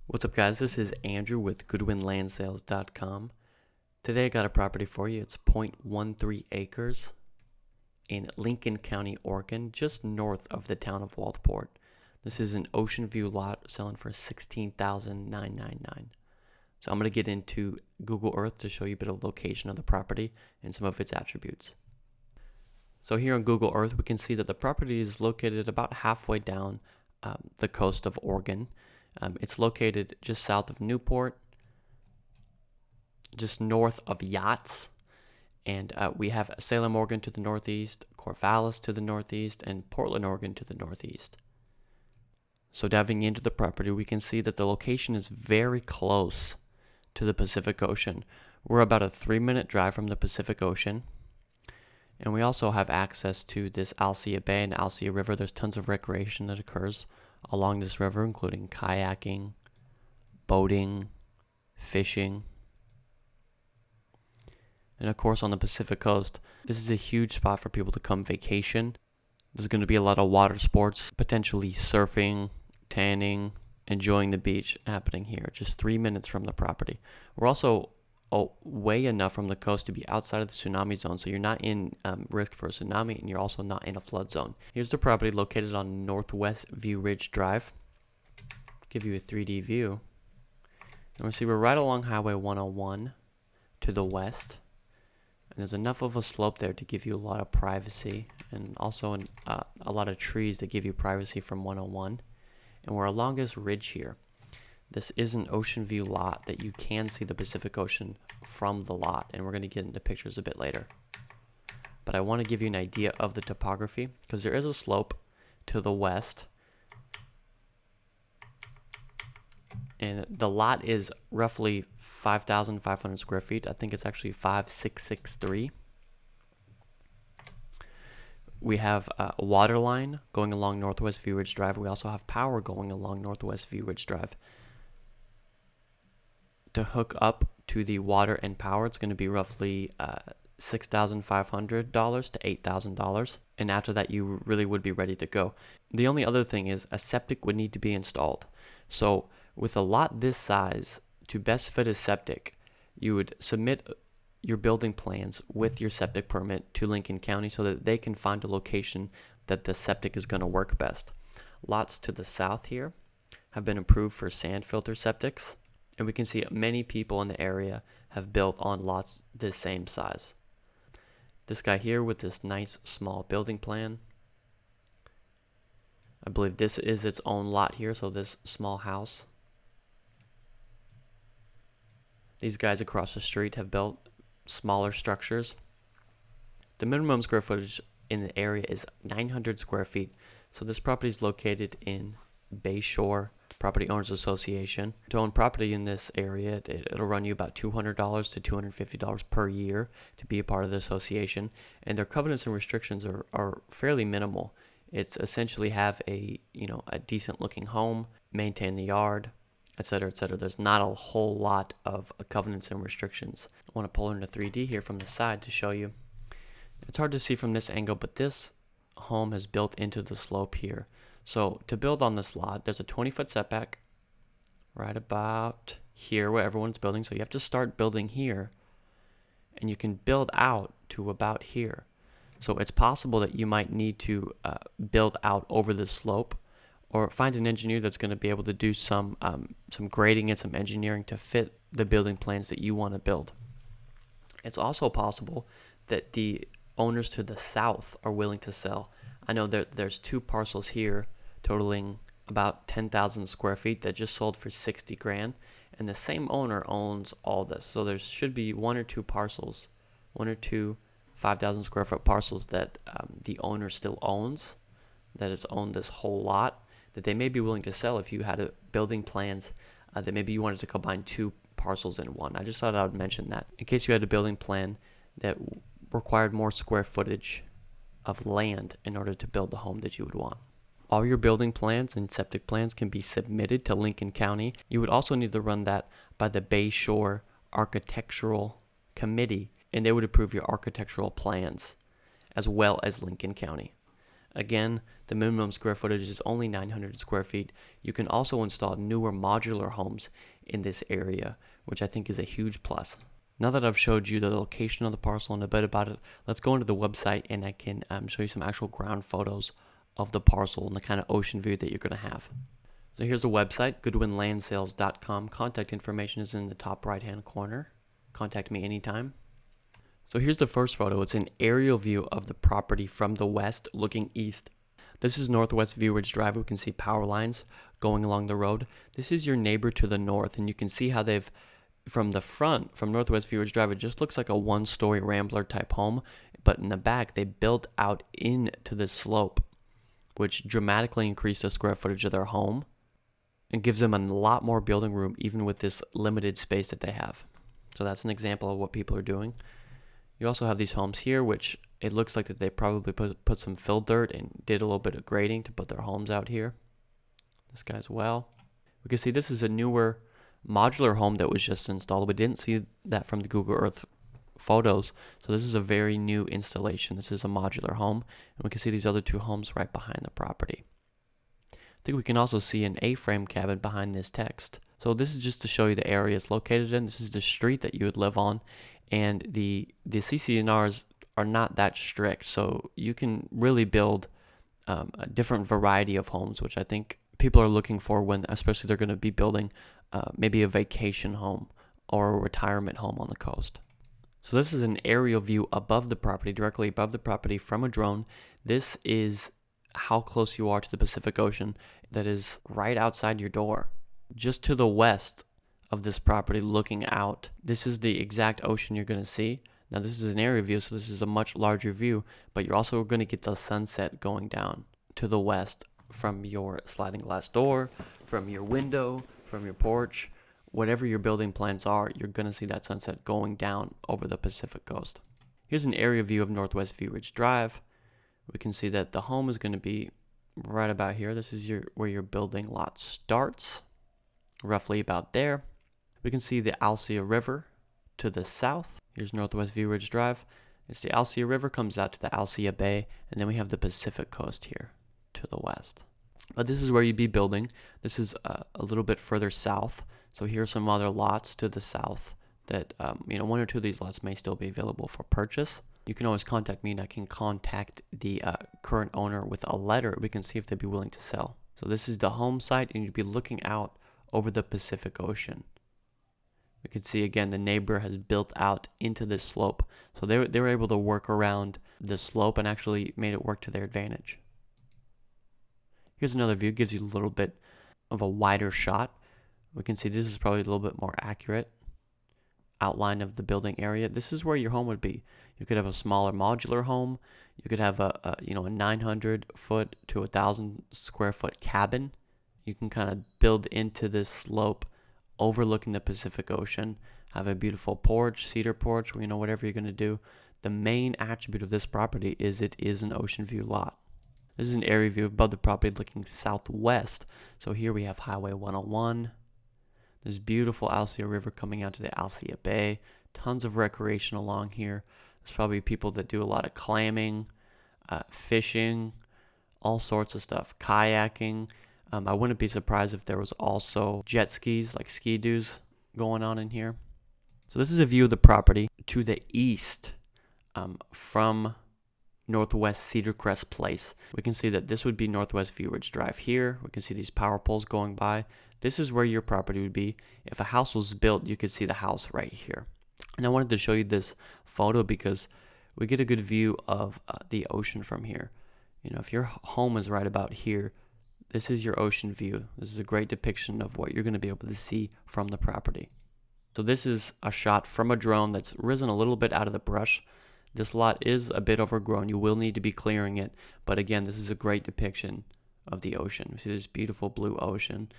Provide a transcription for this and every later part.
What's up, guys? This is Andrew with GoodwinLandSales.com. Today I got a property for you. It's 0.13 acres in Lincoln County, Oregon, just north of the town of Waldport. This is an ocean view lot selling for $16,999. So I'm going to get into Google Earth to show you a bit of the location of the property and some of its attributes. So here on Google Earth, we can see that the property is located about halfway down the coast of Oregon. It's located just south of Newport, just north of Yachts, and we have Salem, Oregon to the northeast, Corvallis to the northeast, and Portland, Oregon to the northeast. So diving into the property, we can see that the location is very close to the Pacific Ocean. We're about a 3-minute drive from the Pacific Ocean, and we also have access to this Alsea Bay and Alsea River. There's tons of recreation that occurs along this river, including kayaking, boating, fishing. And of course, on the Pacific Coast, this is a huge spot for people to come vacation. There's going to be a lot of water sports, potentially surfing, tanning, enjoying the beach happening here, just 3 minutes from the property. We're also way enough from the coast to be outside of the tsunami zone, so you're not in risk for a tsunami, and you're also not in a flood zone. Here's the property located on Northwest Viewridge Drive. Give you a 3D view. And we see we're right along Highway 101 to the west, and there's enough of a slope there to give you a lot of privacy, and also a lot of trees that give you privacy from 101. And we're along this ridge here. This is an ocean view lot that you can see the Pacific Ocean from the lot, and we're going to get into pictures a bit later. But I want to give you an idea of the topography, because there is a slope to the west, and the lot is roughly 5,500 square feet. I think it's actually 5,663. We have a water line going along Northwest Viewridge Drive. We also have power going along Northwest Viewridge Drive. To hook up to the water and power, it's going to be roughly $6,500 to $8,000. And after that, you really would be ready to go. The only other thing is a septic would need to be installed. So with a lot this size, to best fit a septic, you would submit your building plans with your septic permit to Lincoln County so that they can find a location that the septic is going to work best. Lots to the south here have been approved for sand filter septics, and we can see many people in the area have built on lots this same size. This guy here with this nice small building plan, I believe this is its own lot here, so this small house. These guys across the street have built smaller structures. The minimum square footage in the area is 900 square feet. So this property is located in Bayshore Property Owners Association. To own property in this area, it'll run you about $200 to $250 per year to be a part of the association. And their covenants and restrictions are fairly minimal. It's essentially have a decent looking home, maintain the yard, etc., etc. There's not a whole lot of covenants and restrictions. I want to pull into 3D here from the side to show you. It's hard to see from this angle, but this home is built into the slope here. So to build on this lot, there's a 20-foot setback right about here where everyone's building. So you have to start building here, and you can build out to about here. So it's possible that you might need to build out over this slope, or find an engineer that's going to be able to do some grading and some engineering to fit the building plans that you want to build. It's also possible that the owners to the south are willing to sell. I know there's 2 parcels here totaling about 10,000 square feet that just sold for 60 grand, and the same owner owns all this. So there should be 1 or 2 parcels, 1 or 2 5,000 square foot parcels that the owner still owns, that has owned this whole lot, that they may be willing to sell if you had building plans that maybe you wanted to combine 2 parcels in one. I just thought I would mention that in case you had a building plan that required more square footage of land in order to build the home that you would want. All your building plans and septic plans can be submitted to Lincoln County. You would also need to run that by the Bayshore Architectural Committee, and they would approve your architectural plans as well as Lincoln County. Again, the minimum square footage is only 900 square feet. You can also install newer modular homes in this area, which I think is a huge plus. Now that I've showed you the location of the parcel and a bit about it, let's go into the website and I can show you some actual ground photos of the parcel and the kind of ocean view that you're going to have. So here's the website, goodwinlandsales.com. Contact information is in the top right hand corner. Contact me anytime. So here's the first photo. It's an aerial view of the property from the west looking east. This is Northwest Viewridge Drive. We can see power lines going along the road. This is your neighbor to the north, and you can see how they've, from the front, from Northwest Viewridge Drive, it just looks like a one-story Rambler type home, but in the back they built out into the slope, which dramatically increased the square footage of their home and gives them a lot more building room even with this limited space that they have. So that's an example of what people are doing. You also have these homes here, which it looks like that they probably put some fill dirt and did a little bit of grading to put their homes out here. This guy as well. We can see this is a newer modular home that was just installed. We didn't see that from the Google Earth photos, so this is a very new installation. This is a modular home, and we can see these other two homes right behind the property. I think we can also see an A-frame cabin behind this text. So this is just to show you the area it's located in. This is the street that you would live on, and the CC&Rs are not that strict, so you can really build a different variety of homes, which I think people are looking for when, especially, they're going to be building maybe a vacation home or a retirement home on the coast. So this is an aerial view above the property, directly above the property from a drone. This is how close you are to the Pacific Ocean. That is right outside your door. Just to the west of this property looking out, this is the exact ocean you're going to see. Now this is an area view, so this is a much larger view, but you're also going to get the sunset going down to the west from your sliding glass door, from your window, from your porch. Whatever your building plans are, you're going to see that sunset going down over the Pacific coast. Here's an area view of Northwest Viewridge Drive. We can see that the home is going to be right about here. This is where your building lot starts, roughly about there. We can see the Alsea River to the south. Here's Northwest Viewridge Drive. It's the Alsea River, comes out to the Alsea Bay, and then we have the Pacific coast here to the west. But this is where you'd be building. This is a little bit further south. So here are some other lots to the south that, one or two of these lots may still be available for purchase. You can always contact me and I can contact the current owner with a letter. We can see if they'd be willing to sell. So this is the home site, and you'd be looking out over the Pacific Ocean. We can see again the neighbor has built out into this slope. So they were able to work around the slope and actually made it work to their advantage. Here's another view, gives you a little bit of a wider shot. We can see this is probably a little bit more accurate outline of the building area. This is where your home would be. You could have a smaller modular home. You could have a 900 foot to 1,000 square foot cabin. You can kind of build into this slope overlooking the Pacific Ocean. Have a beautiful porch, cedar porch, whatever you're going to do. The main attribute of this property is it is an ocean view lot. This is an area view above the property looking southwest. So here we have Highway 101. This beautiful Alsea River coming out to the Alsea Bay. Tons of recreation along here. There's probably people that do a lot of clamming, fishing, all sorts of stuff. Kayaking. I wouldn't be surprised if there was also jet skis, like ski-doos, going on in here. So this is a view of the property to the east from Northwest Cedar Crest Place. We can see that this would be Northwest Viewridge Drive here. We can see these power poles going by. This is where your property would be. If a house was built, you could see the house right here. And I wanted to show you this photo because we get a good view of the ocean from here. If your home is right about here, this is your ocean view. This is a great depiction of what you're going to be able to see from the property. So this is a shot from a drone that's risen a little bit out of the brush. This lot is a bit overgrown. You will need to be clearing it. But again, this is a great depiction of the ocean. You see this beautiful blue ocean.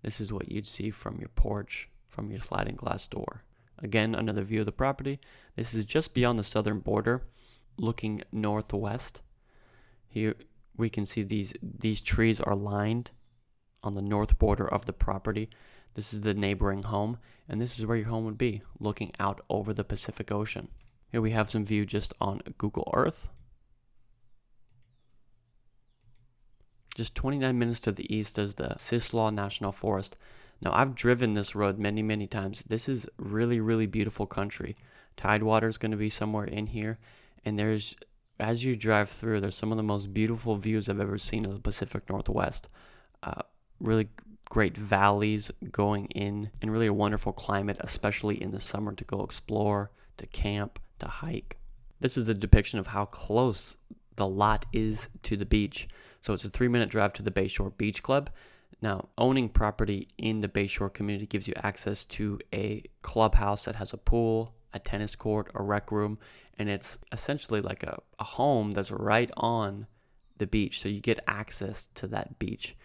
This is what you'd see from your porch, from your sliding glass door. Again, another view of the property. This is just beyond the southern border, looking northwest. Here we can see these trees are lined on the north border of the property. This is the neighboring home, and this is where your home would be, looking out over the Pacific Ocean. Here we have some view just on Google Earth. Just 29 minutes to the east is the Sislaw National Forest. Now, I've driven this road many, many times. This is really, really beautiful country. Tidewater is going to be somewhere in here. And as you drive through, there's some of the most beautiful views I've ever seen of the Pacific Northwest. Really great valleys going in, and really a wonderful climate, especially in the summer, to go explore, to camp, to hike. This is a depiction of how close the lot is to the beach. So it's a 3-minute drive to the Bayshore Beach Club. Now, owning property in the Bayshore community gives you access to a clubhouse that has a pool, a tennis court, a rec room, and it's essentially like a home that's right on the beach. So you get access to that beach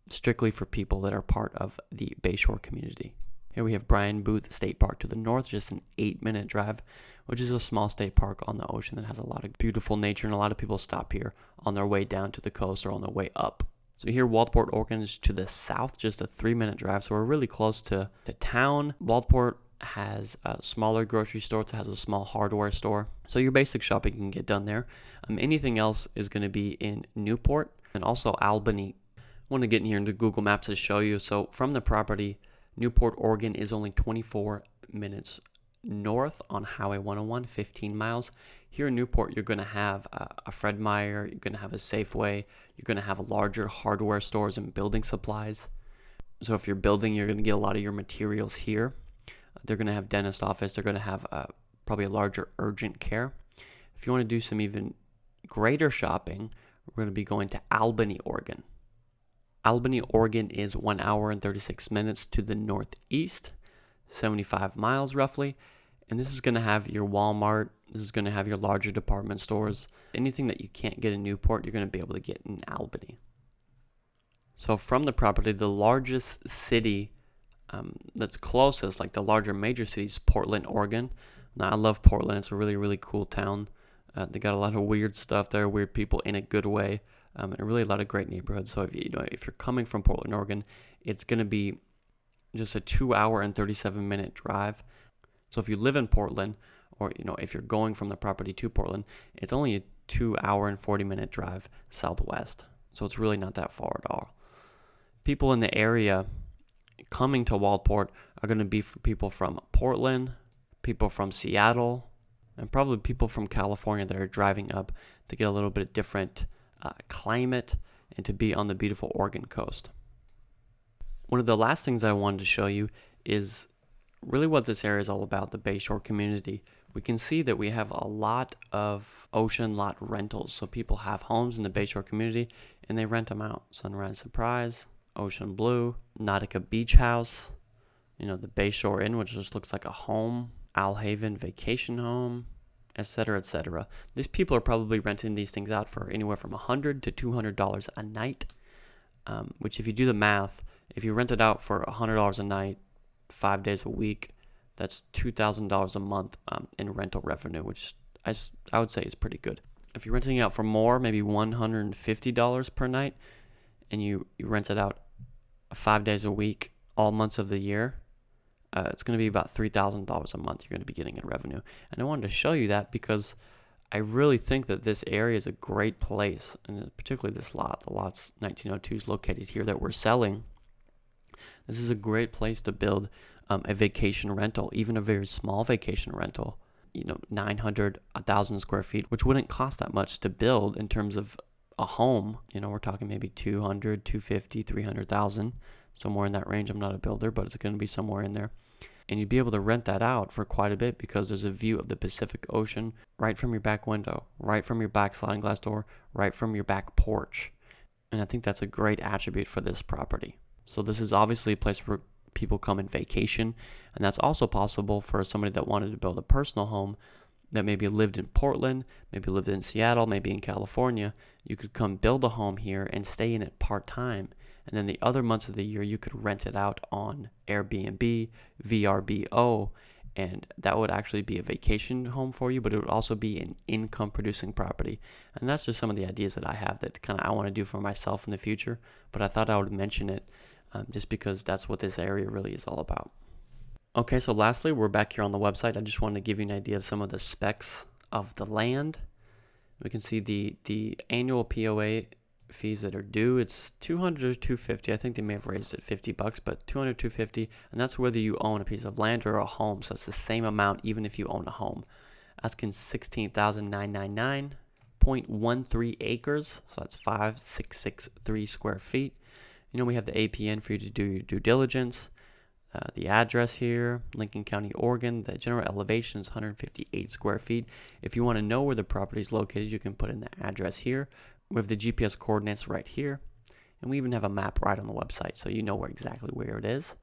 strictly for people that are part of the Bayshore community. Here we have Brian Booth State Park to the north, just an 8-minute drive, which is a small state park on the ocean that has a lot of beautiful nature, and a lot of people stop here on their way down to the coast or on their way up. So here, Waldport, Oregon is to the south, just a 3-minute drive, so we're really close to town. Waldport has a smaller grocery store, it has a small hardware store, so your basic shopping can get done there. Anything else is going to be in Newport and also Albany. I want to get in here into Google Maps to show you. So from the property, Newport, Oregon is only 24 minutes north on Highway 101, 15 miles. Here in Newport, you're going to have a Fred Meyer, you're going to have a Safeway, you're going to have larger hardware stores and building supplies. So if you're building, you're going to get a lot of your materials here. They're going to have dentist office, they're going to have probably a larger urgent care. If you want to do some even greater shopping, we're going to be going to Albany, Oregon. Albany, Oregon is 1 hour and 36 minutes to the northeast, 75 miles roughly. And this is going to have your Walmart. This is going to have your larger department stores. Anything that you can't get in Newport, you're going to be able to get in Albany. So from the property, the largest city that's closest, like the larger major cities, Portland, Oregon. Now, I love Portland. It's a really, really cool town. They got a lot of weird stuff there, weird people in a good way. And really a lot of great neighborhoods. So if you're coming from Portland, Oregon, it's going to be just a 2 hour and 37-minute drive. So if you live in Portland, or if you're going from the property to Portland, it's only a 2 hour and 40-minute drive southwest. So it's really not that far at all. People in the area coming to Waldport are going to be people from Portland, people from Seattle, and probably people from California that are driving up to get a little bit different climate and to be on the beautiful Oregon coast. One of the last things I wanted to show you is really what this area is all about, the Bayshore community. We can see that we have a lot of ocean lot rentals. So people have homes in the Bayshore community and they rent them out. Sunrise Surprise, Ocean Blue, Nautica Beach House, the Bayshore Inn, which just looks like a home, Alhaven Vacation Home, etc., etc. These people are probably renting these things out for anywhere from $100 to $200 a night, which if you do the math, if you rent it out for $100 a night, 5 days a week, that's $2,000 a month in rental revenue, which I would say is pretty good. If you're renting it out for more, maybe $150 per night, and you rent it out 5 days a week, all months of the year, it's going to be about $3,000 a month you're going to be getting in revenue. And I wanted to show you that because I really think that this area is a great place, and particularly this lot. The lot's 1902 is located here that we're selling. This is a great place to build a vacation rental, even a very small vacation rental, 900, 1,000 square feet, which wouldn't cost that much to build in terms of a home. We're talking maybe 200, 250, 300,000, somewhere in that range. I'm not a builder, but it's going to be somewhere in there. And you'd be able to rent that out for quite a bit because there's a view of the Pacific Ocean right from your back window, right from your back sliding glass door, right from your back porch. And I think that's a great attribute for this property. So this is obviously a place where people come and vacation, and that's also possible for somebody that wanted to build a personal home that maybe lived in Portland, maybe lived in Seattle, maybe in California. You could come build a home here and stay in it part-time. And then the other months of the year, you could rent it out on Airbnb, VRBO, and that would actually be a vacation home for you, but it would also be an income-producing property. And that's just some of the ideas that I have that kind of I want to do for myself in the future, but I thought I would mention it just because that's what this area really is all about. Okay, so lastly, we're back here on the website. I just wanted to give you an idea of some of the specs of the land. We can see the annual POA fees that are due. It's $200 or $250. I think they may have raised it $50, but $200, $250, and that's whether you own a piece of land or a home. So it's the same amount even if you own a home. Asking $16,999, 0.13 acres, so that's 5,663 square feet. We have the APN for you to do your due diligence. The address here, Lincoln County, Oregon. The general elevation is 158 square feet. If you want to know where the property is located, you can put in the address here. We have the GPS coordinates right here. And we even have a map right on the website, so you know exactly where it is.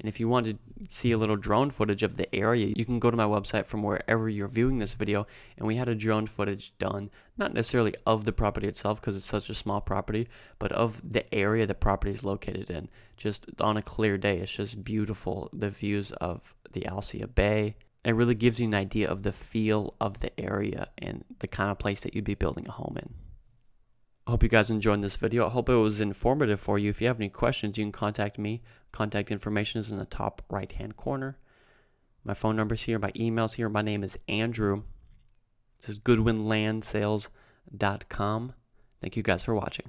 And if you want to see a little drone footage of the area, you can go to my website from wherever you're viewing this video. And we had a drone footage done, not necessarily of the property itself because it's such a small property, but of the area the property is located in. Just on a clear day, it's just beautiful. The views of the Alsea Bay. It really gives you an idea of the feel of the area and the kind of place that you'd be building a home in. I hope you guys enjoyed this video. I hope it was informative for you. If you have any questions, you can contact me. Contact information is in the top right hand corner. My phone number is here. My email is here. My name is Andrew. This is GoodwinLandSales.com. Thank you guys for watching.